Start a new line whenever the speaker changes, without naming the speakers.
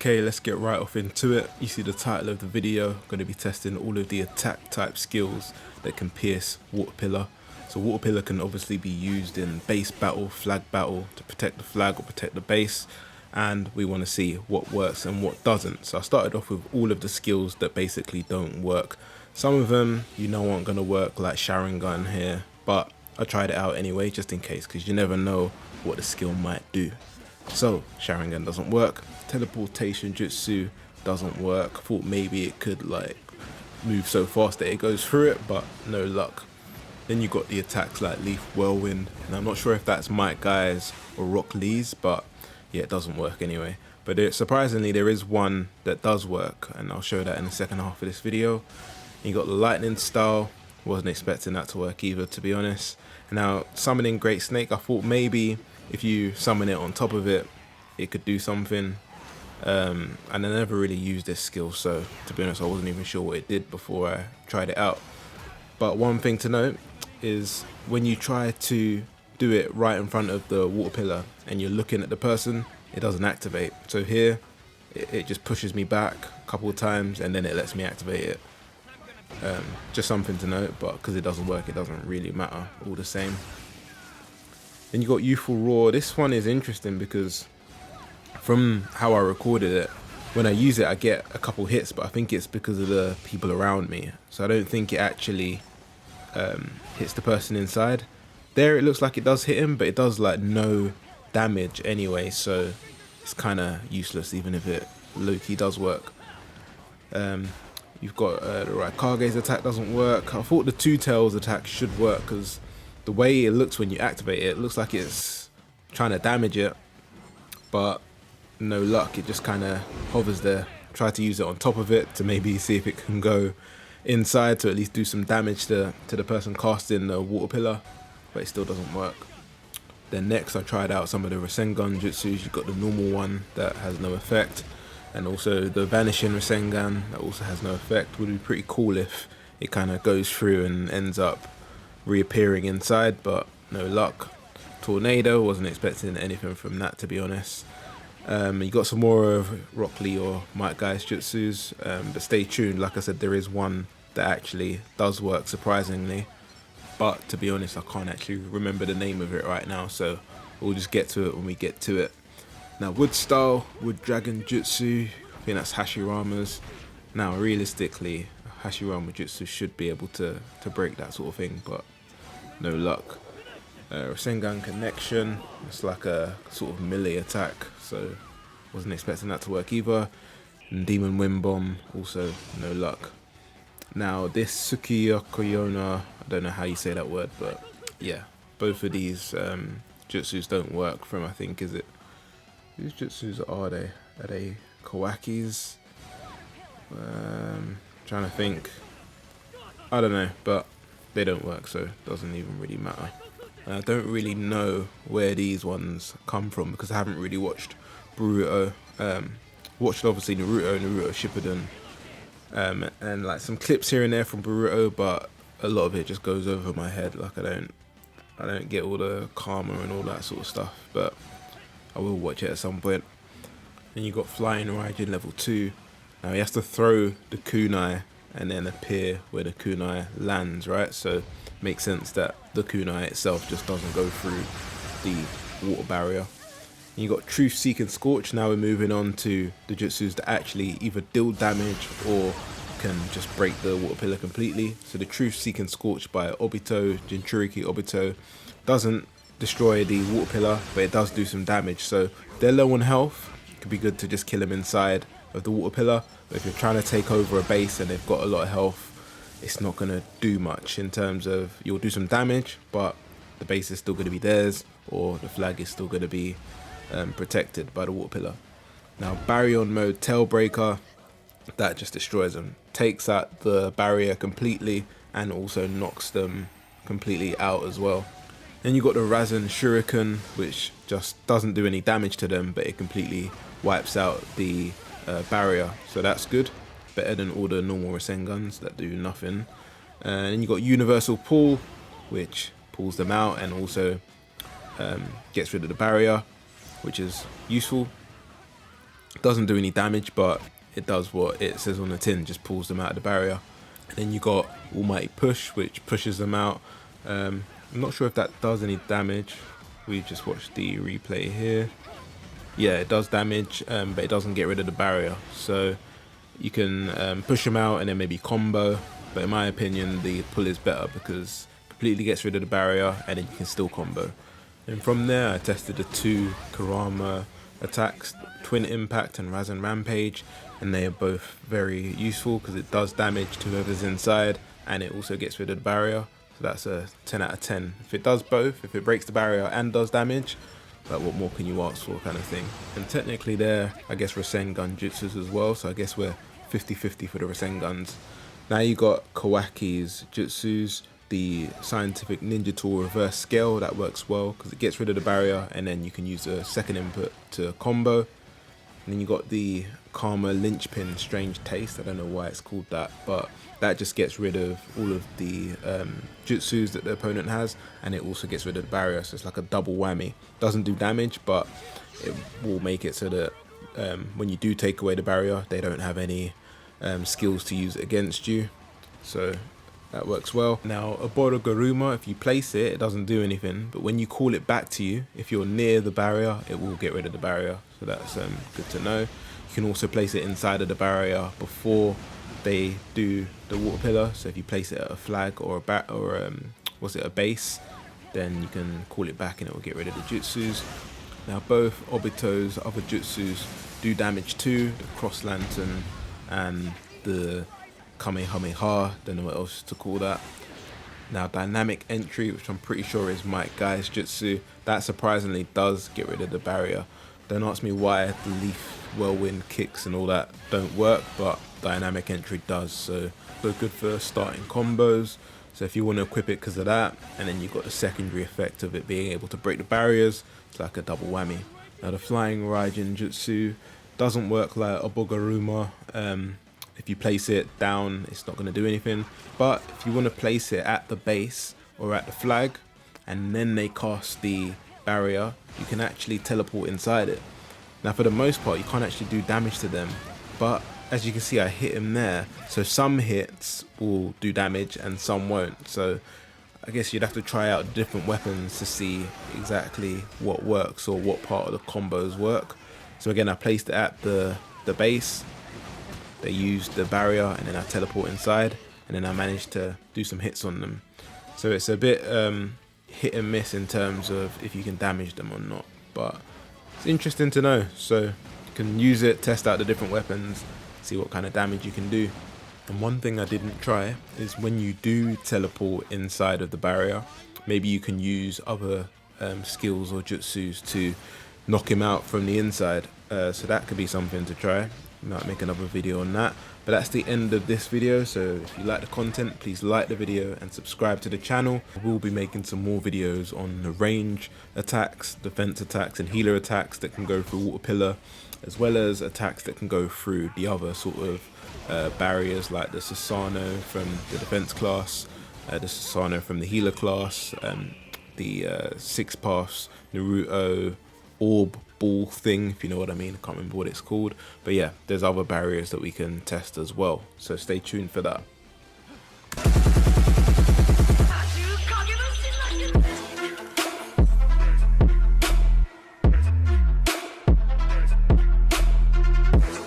Okay, let's get right off into it. You see the title of the video, going to be testing all of the attack type skills that can pierce Water Pillar. So Water Pillar can obviously be used in base battle, flag battle, to protect the flag or protect the base. And we want to see what works and what doesn't. So I started off with all of the skills that basically don't work. Some of them you know aren't going to work, like Sharingan here, but I tried it out anyway just in case, because you never know what the skill might do. So Sharingan doesn't work, teleportation jutsu doesn't work. I thought maybe it could like move so fast that it goes through it, but no luck. Then you got the attacks like Leaf Whirlwind, and I'm not sure if that's Might Guy's or Rock Lee's, but yeah, it doesn't work anyway. But surprisingly there is one that does work, and I'll show that in the second half of this video. You got the lightning style, wasn't expecting that to work either, to be honest. And now summoning Great Snake, I thought maybe if you summon it on top of it, it could do something. And I never really used this skill, so to be honest I wasn't even sure what it did before I tried it out. But one thing to note is when you try to do it right in front of the water pillar and you're looking at the person, it doesn't activate. So here it just pushes me back a couple of times and then it lets me activate it. Just something to note, but because it doesn't work, it doesn't really matter all the same. Then you got Youthful Roar. This one is interesting because from how I recorded it, when I use it I get a couple hits, but I think it's because of the people around me. So I don't think it actually hits the person inside. There it looks like it does hit him, but it does like no damage anyway, so it's kind of useless even if it low-key does work. You've got the Raikage's attack doesn't work. I thought the Two Tails attack should work because the way it looks when you activate it, it looks like it's trying to damage it, but no luck, it just kind of hovers there. Try to use it on top of it to maybe see if it can go inside to at least do some damage to the person casting the water pillar, but it still doesn't work. Then next I tried out some of the Rasengan jutsus. You've got the normal one that has no effect, and also the vanishing Rasengan that also has no effect. Would be pretty cool if it kind of goes through and ends up reappearing inside, but no luck. Tornado, wasn't expecting anything from that, to be honest. You got some more of Rock Lee or Might Guy's jutsus, but stay tuned. Like I said, there is one that actually does work surprisingly, but to be honest I can't actually remember the name of it right now, so we'll just get to it when we get to it. Now Wood Style, Wood Dragon Jutsu, I think that's Hashirama's. Now realistically Hashirama Jutsu should be able to break that sort of thing, but no luck. Rasengan Connection, it's like a sort of melee attack, so wasn't expecting that to work either. And Demon Wind Bomb, also no luck. Now this Sukiyokoyona, I don't know how you say that word, but yeah, both of these jutsus don't work from, I think, is it, whose jutsus are they? Are they Kawaki's? Trying to think, I don't know, but they don't work, so it doesn't even really matter. And I don't really know where these ones come from because I haven't really watched Boruto. Watched obviously Naruto Shippuden, and like some clips here and there from Boruto, but a lot of it just goes over my head. Like I don't get all the karma and all that sort of stuff, but I will watch it at some point. Then you got Flying Raijin level 2. Now he has to throw the kunai and then appear where the kunai lands, right? So makes sense that the kunai itself just doesn't go through the water barrier. And you got Truth Seeking Scorch. Now we're moving on to the jutsus that actually either deal damage or can just break the water pillar completely. So the Truth Seeking Scorch by Obito, Jinchuriki Obito, doesn't destroy the water pillar, but it does do some damage. So if they're low on health, it could be good to just kill them inside of the water pillar. But if you're trying to take over a base and they've got a lot of health, it's not going to do much in terms of, you'll do some damage, but the base is still going to be theirs, or the flag is still going to be protected by the water pillar. Now Baryon mode Tailbreaker, that just destroys them, takes out the barrier completely and also knocks them completely out as well. Then you got the Rasen Shuriken, which just doesn't do any damage to them, but it completely wipes out the barrier, so that's good. Better than all the normal Rasengans that do nothing. And then you got Universal Pull, which pulls them out and also gets rid of the barrier, which is useful. Doesn't do any damage, but it does what it says on the tin, just pulls them out of the barrier. And then you got Almighty Push, which pushes them out. I'm not sure if that does any damage. We just watched the replay here. Yeah, it does damage, but it doesn't get rid of the barrier. So you can push them out and then maybe combo. But in my opinion, the pull is better because it completely gets rid of the barrier and then you can still combo. And from there, I tested the 2 Kurama attacks, Twin Impact and Razan Rampage, and they are both very useful because it does damage to whoever's inside and it also gets rid of the barrier. So that's a 10 out of 10. If it does both, if it breaks the barrier and does damage, like what more can you ask for, kind of thing. And technically they're, I guess, Rasengan jutsus as well, so I guess we're 50-50 for the Rasengans. Now you got Kawaki's jutsus, the Scientific Ninja Tool reverse scale, that works well because it gets rid of the barrier and then you can use a second input to combo. And then you got the Karma Linchpin Strange Taste, I don't know why it's called that, but that just gets rid of all of the jutsus that the opponent has, and it also gets rid of the barrier, so it's like a double whammy. Doesn't do damage, but it will make it so that when you do take away the barrier, they don't have any skills to use against you, so that works well. Now a Boroguruma, if you place it, it doesn't do anything, but when you call it back to you, if you're near the barrier, it will get rid of the barrier, so that's good to know. You can also place it inside of the barrier before they do the water pillar, so if you place it at a flag or a base, then you can call it back and it will get rid of the jutsus. Now both Obito's other jutsus do damage too, the Cross Lantern and the Kamehameha, don't know what else to call that. Now Dynamic Entry, which I'm pretty sure is Might Guy's jutsu, that surprisingly does get rid of the barrier. Don't ask me why the Leaf Whirlwind kicks and all that don't work, but Dynamic Entry does, so they're good for starting combos. So if you want to equip it because of that, and then you've got the secondary effect of it being able to break the barriers, it's like a double whammy. Now the Flying Raijin Jutsu doesn't work like a Bogoruma. If you place it down, it's not going to do anything, but if you want to place it at the base or at the flag and then they cast the barrier, you can actually teleport inside it. Now for the most part you can't actually do damage to them, but as you can see I hit him there, so some hits will do damage and some won't, so I guess you'd have to try out different weapons to see exactly what works or what part of the combos work. So again, I placed it at the base, they used the barrier and then I teleport inside and then I managed to do some hits on them. So it's a bit hit and miss in terms of if you can damage them or not, but it's interesting to know. So you can use it, test out the different weapons, see what kind of damage you can do. And one thing I didn't try is when you do teleport inside of the barrier, maybe you can use other skills or jutsus to knock him out from the inside, so that could be something to try. Might make another video on that. But that's the end of this video, so if you like the content, please like the video and subscribe to the channel. We'll be making some more videos on the range attacks, defense attacks and healer attacks that can go through water pillar, as well as attacks that can go through the other sort of barriers like the Susanoo from the defense class, the Susanoo from the healer class, the Six Paths Naruto orb ball thing, if you know what I mean. I can't remember what it's called, but yeah, there's other barriers that we can test as well, so stay tuned for that.